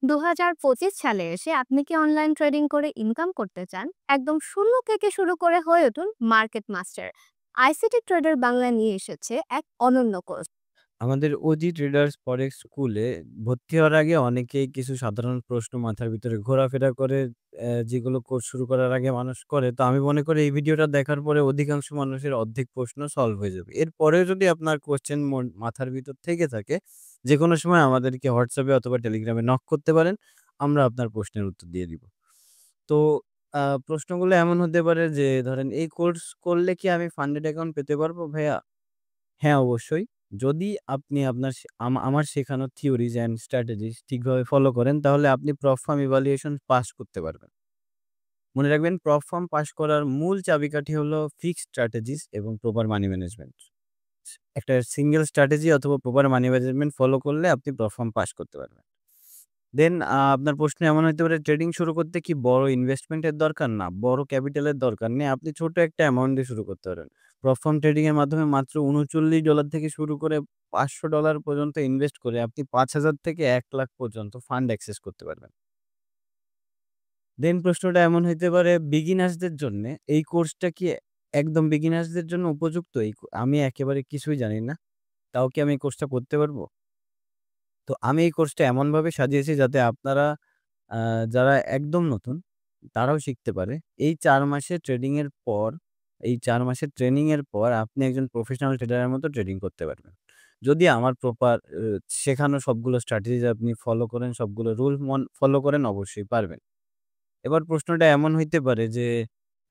2025 সালে এসে আপনি কি অনলাইন ট্রেডিং করে ইনকাম করতে চান? একদম শূন্য থেকে শুরু করে হয়ে উঠুন market master. ICT trader Bangla নিয়ে এসেছে এক অনন্য কোর্স। আমাদের ওজি ট্রেডার্স ফরেক্স স্কুলে ভর্তি হওয়ার আগে অনেকেই কিছু সাধারণ প্রশ্ন মাথার ভিতরে ঘোরাফেরা করে, যেগুলো কোর্স শুরু করার আগে মানুষ করে। তো আমি মনে করি এই ভিডিওটা দেখার পরে অধিকাংশ মানুষের অর্ধেক প্রশ্ন সলভ হয়ে যাবে। এরপরেও যদি আপনার কোয়েশ্চেন মাথার ভিতর থেকে থাকে, যেকোনো সময় আমাদেরকে হোয়াটসঅ্যাপে অথবা টেলিগ্রামে নক করতে পারেন। আমরা আপনার প্রশ্নের উত্তর দিয়ে দিব। তো প্রশ্নগুলো এমন হতে পারে যে ধরেন, "এই কোর্স করলে কি আমি ফান্ডেড অ্যাকাউন্ট পেতে পারবো ভাইয়া?" হ্যাঁ, অবশ্যই। যদি আপনি আপনার আমার শেখানো থিওরিজ অ্যান্ড স্ট্র্যাটেজিস ঠিকভাবে ফলো করেন, তাহলে আপনি প্রপ ফার্ম ইভ্যালুয়েশন পাস করতে পারবেন। মনে রাখবেন, প্রপ ফার্ম পাস করার মূল চাবিকাঠি হলো ফিক্সড স্ট্র্যাটেজিস এবং প্রপার মানি ম্যানেজমেন্ট। একটা সিঙ্গেল স্ট্র্যাটেজি অথবা প্রপার মানি ম্যানেজমেন্ট ফলো করলে আপনি প্রপ ফার্ম পাস করতে পারবেন। দেন আপনার প্রশ্ন এমন হইতে পারে, ট্রেডিং শুরু করতে কি বড় ইনভেস্টমেন্টের দরকার? না, বড় ক্যাপিটালের দরকার নেই। আপনি ছোট একটা অ্যামাউন্ট দিয়ে শুরু করতে পারেন। প্রপফর্ম ট্রেডিং এর মাধ্যমে মাত্র $39 থেকে শুরু করে $500 পর্যন্ত ইনভেস্ট করে আপনি ৫,০০০ থেকে ১,০০,০০০ পর্যন্ত ফান্ড অ্যাক্সেস করতে পারবেন। দেন প্রশ্নটা এমন হইতে পারে, বিগিনার্সদের জন্যে এই কোর্সটা কি একদম বিগিনার্সদের জন্য উপযুক্ত? আমি একেবারে কিছুই জানি না। তাও কি আমি এই কোর্সটা করতে পারবো? তো আমি এই কোর্সটা এমনভাবে সাজিয়েছি যাতে আপনারা, আ যারা একদম নতুন, তারাও শিখতে পারে। এই ৪ মাসের ট্রেডিং এর পর, এই ৪ মাসের ট্রেনিং এর পর আপনি একজন প্রফেশনাল ট্রেডারের মতো ট্রেডিং করতে পারবেন। যদি আমার প্রপার শেখানো সবগুলো স্ট্র্যাটেজিস আপনি ফলো করেন, সবগুলো রুল ফলো করেন, অবশ্যই পারবেন। এবার প্রশ্নটা এমন হইতে পারে যে,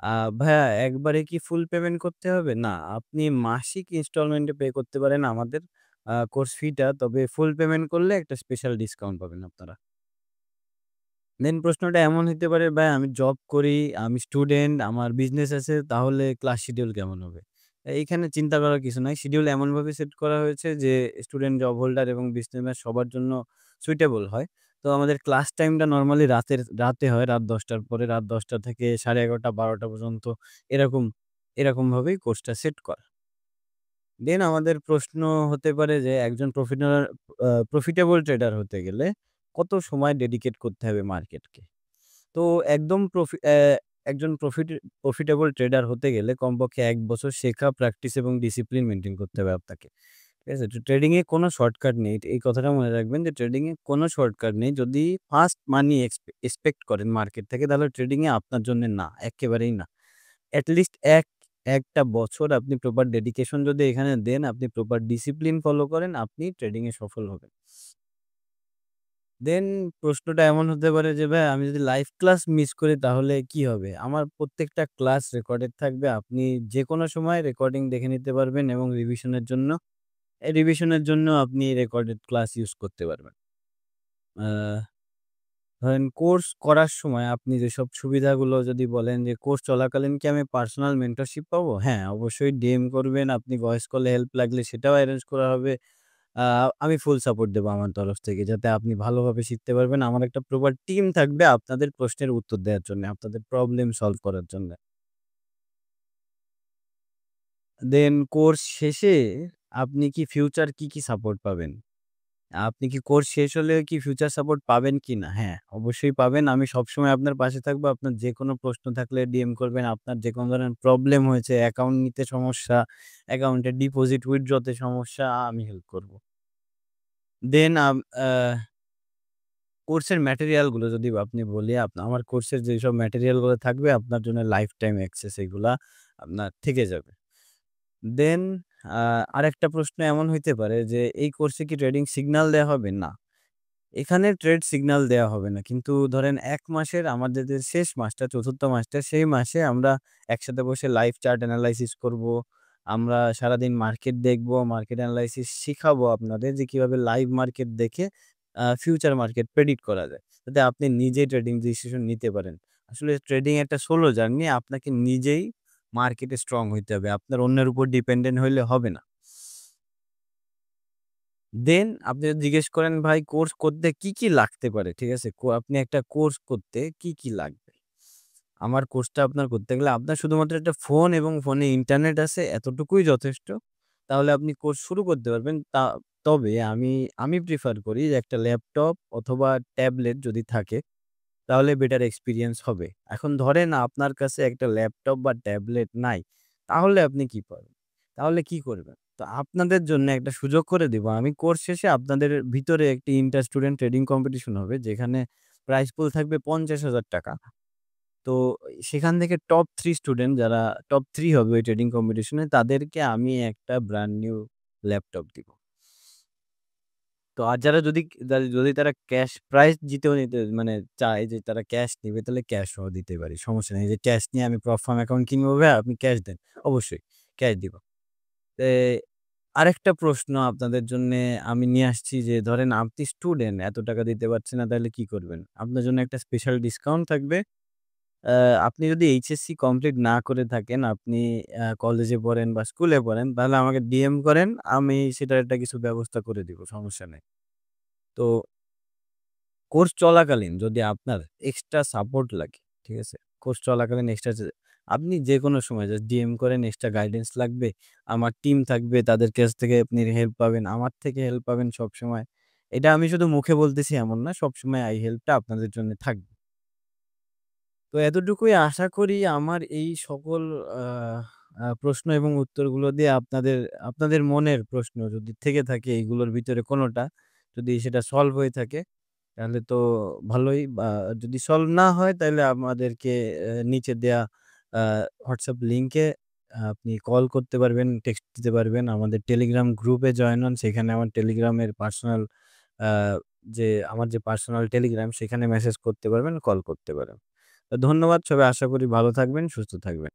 আ "ভাইয়া একবারে কি ফুল পেমেন্ট করতে হবে?" না, আপনি মাসিক ইনস্টলমেন্টে পে করতে পারেন আমাদের কোর্স ফিটা। তবে ফুল পেমেন্ট করলে একটা স্পেশাল ডিসকাউন্ট পাবেন আপনারা। দেন প্রশ্নটা এমন হইতে পারে, "ভাই আমি জব করি, আমি স্টুডেন্ট, আমার বিজনেস আছে, তাহলে ক্লাস শিডিউল কেমন হবে?" এইখানে চিন্তা করার কিছু নাই। শিডিউল এমনভাবে সেট করা হয়েছে যে স্টুডেন্ট, জব হোল্ডার এবং বিজনেস সবার জন্য সুইটেবল হয়। তো আমাদের ক্লাস টাইমটা নরমালি রাতে হয়, রাত ১০ঃ০০ র পরে, রাত ১০ঃ০০ থেকে 11:30 ১২ঃ০০ পর্যন্ত, এরকম এরকমভাবেই কোর্সটা সেট করা। দেন আমাদের প্রশ্ন হতে পারে যে, একজন প্রফিটেবল ট্রেডার হতে গেলে কত সময় ডেডিকেট করতে হবে মার্কেটকে? তো একদম একজন প্রফিটেবল ট্রেডার হতে গেলে কমপক্ষে ১ বছর শেখা, প্র্যাকটিস এবং ডিসিপ্লিন মেইনটেইন করতে হবে আপনাকে। ঠিক আছে? তো ট্রেডিং এ কোনো শর্টকাট নেই। এই কথাটা মনে রাখবেন যে ট্রেডিং এ কোনো শর্টকাট নেই। যদি ফার্স্ট মানি এক্সপেক্ট করেন মার্কেট থেকে, তাহলে ট্রেডিং এ আপনার জন্যে না, এক্কেবারেই না। এট লিস্ট একটা বছর আপনি প্রপার ডেডিকেশন যদি এখানে দেন, আপনি প্রপার ডিসিপ্লিন ফলো করেন, আপনি ট্রেডিং এ সফল হবেন। দেন প্রশ্নটা এমন হতে পারে যে, "ভাই আমি যদি লাইভ ক্লাস মিস করি তাহলে কি হবে?" আমার প্রত্যেকটা ক্লাস রেকর্ডেড থাকবে। আপনি যেকোনো সময় রেকর্ডিং দেখে নিতে পারবেন এবং রিভিশনের জন্য আপনি রেকর্ডেড ক্লাস ইউজ করতে পারবেন। আ ধরেন, কোর্স করার সময় আপনি যেসব সুবিধাগুলো যদি বলেন যে, "কোর্স চলাকালীন কি আমি পার্সোনাল মেন্টরশিপ পাবো?" হ্যাঁ, অবশ্যই ডিএম করবেন। আপনি ভয়েস কলে হেল্প লাগলে সেটাও এরেঞ্জ করা হবে। আ আমি ফুল সাপোর্ট দেব আমার তরফ থেকে, যাতে আপনি ভালোভাবে শিখতে পারবেন। আমার একটা প্রপার টিম থাকবে আপনাদের প্রশ্নের উত্তর দেওয়ার জন্যে, আপনাদের প্রবলেম সলভ করার জন্যে। দেন কোর্স শেষে আপনি কি ফিউচার কি সাপোর্ট পাবেন? আপনি কি কোর্স শেষ হলে কি ফিউচার সাপোর্ট পাবেন কিনা? হ্যাঁ, অবশ্যই পাবেন। আমি সবসময় আপনার পাশে থাকবো। আপনার যেকোনো প্রশ্ন থাকলে ডিএম করবেন। আপনার যেকোনো ধরনের প্রবলেম হয়েছে, অ্যাকাউন্ট নিতে সমস্যা, অ্যাকাউন্টে ডিপোজিট উইথড্র তে সমস্যা, আমি হেল্প করব। দেন কোর্সের ম্যাটেরিয়াল গুলো যদি আপনি বলি, আমার কোর্সের যেসব ম্যাটেরিয়াল গুলো থাকবে আপনার জন্য লাইফ টাইম অ্যাক্সেস, এগুলা আপনার থেকে যাবে। দেন আ আরেকটা প্রশ্ন এমন হইতে পারে যে, এই কোর্সে কি ট্রেডিং সিগন্যাল দেয়া হবে? না। এখানে ট্রেড সিগন্যাল দেয়া হবে না। কিন্তু ধরেন ১ মাসের আমাদের যে শেষ মাসটা, ৪র্থ মাসটা, সেই মাসে আমরা একসাথে বসে লাইভ চার্ট এনালাইসিস করব। আমরা সারাদিন মার্কেট দেখব, মার্কেট এনালাইসিস শিখাবো আপনাদের যে কিভাবে লাইভ মার্কেট দেখে ফিউচার মার্কেট প্রেডিক্ট করা যায়। যাতে আপনি নিজেই ট্রেডিং ডিসিশন নিতে পারেন। আসলে ট্রেডিং একটা সোলো জার্নি। আপনাকে নিজেই মার্কেটে স্ট্রং হইতে হবে। আপনার অন্যের উপর ডিপেন্ডেন্ট হইলে হবে না। দেন আপনি যদি জিজ্ঞেস করেন, ভাই কোর্স করতে কি লাগতে পারে? ঠিক আছে? আপনি একটা কোর্স করতে কি লাগবে? আমার কোর্সটা আপনার করতে গেলে আপনার শুধুমাত্র একটা ফোন এবং ফোনে ইন্টারনেট আছে, এতটুকুই যথেষ্ট। তাহলে আপনি কোর্স শুরু করতে পারবেন। তবে আমি প্রিফার করি যে একটা ল্যাপটপ অথবা ট্যাবলেট যদি থাকে তাহলে বেটার এক্সপেরিয়েন্স হবে। এখন ধরেন আপনার কাছে একটা ল্যাপটপ বা ট্যাবলেট নাই, তাহলে আপনি কি পারবেন? তাহলে কি করবেন? তো আপনাদের জন্য একটা সুযোগ করে দিব। আমি কোর্স শেষে আপনাদের ভিতরে একটি ইন্টার স্টুডেন্ট ট্রেডিং কম্পিটিশন হবে যেখানে প্রাইজ পুল থাকবে ৳৫০,০০০। তো সেখান থেকে টপ ৩ স্টুডেন্ট যারা টপ ৩ হবে ওই ট্রেডিং কম্পিটিশনে তাদেরকে আমি একটা ব্র্যান্ড নিউ ল্যাপটপ দিব। তো আর যারা যদি তারা ক্যাশ প্রাইজ জিতেও নিতে মানে চায় যে তারা ক্যাশ নিবে তাহলে ক্যাশও দিতে পারি। সমস্যা নেই। যে ক্যাশ নিয়ে আমি প্রপ ফার্ম অ্যাকাউন্ট কিনবো ভাইয়া আপনি ক্যাশ দেন। অবশ্যই ক্যাশ দিব। তে আরেকটা প্রশ্ন আপনাদের জন্যে আমি নিয়ে আসছি যে ধরেন আপনি স্টুডেন্ট এত টাকা দিতে পারছেন না তাহলে কি করবেন? আপনার জন্য একটা স্পেশাল ডিসকাউন্ট থাকবে। আ আপনি যদি এইচএসসি কমপ্লিট না করে থাকেন, আপনি কলেজে পড়েন বা স্কুলে পড়েন তাহলে আমাকে ডিএম করেন। আমি সেটার একটা কিছু ব্যবস্থা করে দিব। সমস্যা নেই। তো কোর্স চলাকালীন যদি আপনার এক্সট্রা সাপোর্ট লাগে, ঠিক আছে? কোর্স চলাকালীন এক্সট্রা আপনি যেকোনো সময় জাস্ট ডিএম করেন, এক্সট্রা গাইডেন্স লাগবে। আমার টিম থাকবে, তাদের কাছ থেকে আপনি হেল্প পাবেন। আমার থেকে হেল্প পাবেন সবসময়। এটা আমি শুধু মুখে বলতেছি এমন না। সবসময় এই হেল্পটা আপনাদের জন্য থাকবে। তো এতটুকুই আশা করি আমার এই সকল আ আ প্রশ্ন এবং উত্তরগুলো দিয়ে আপনাদের মনের প্রশ্ন যদি থেকে থাকে এইগুলোর ভিতরে কোনটা, যদি সেটা সলভ হয়ে থাকে তাহলে তো ভালোই। বা যদি সলভ না হয় তাইলে আমাদেরকে নিচে দেয়া আ WhatsApp লিংকে আপনি কল করতে পারবেন, টেক্সট দিতে পারবেন। আমাদের টেলিগ্রাম গ্রুপে জয়েন হন। সেখানে আমার টেলিগ্রামের পার্সোনাল আ আমার যে পার্সোনাল টেলিগ্রাম সেখানে মেসেজ করতে পারবেন, কল করতে পারেন। তো ধন্যবাদ। সবাই আশা করি ভালো থাকবেন, সুস্থ থাকবেন।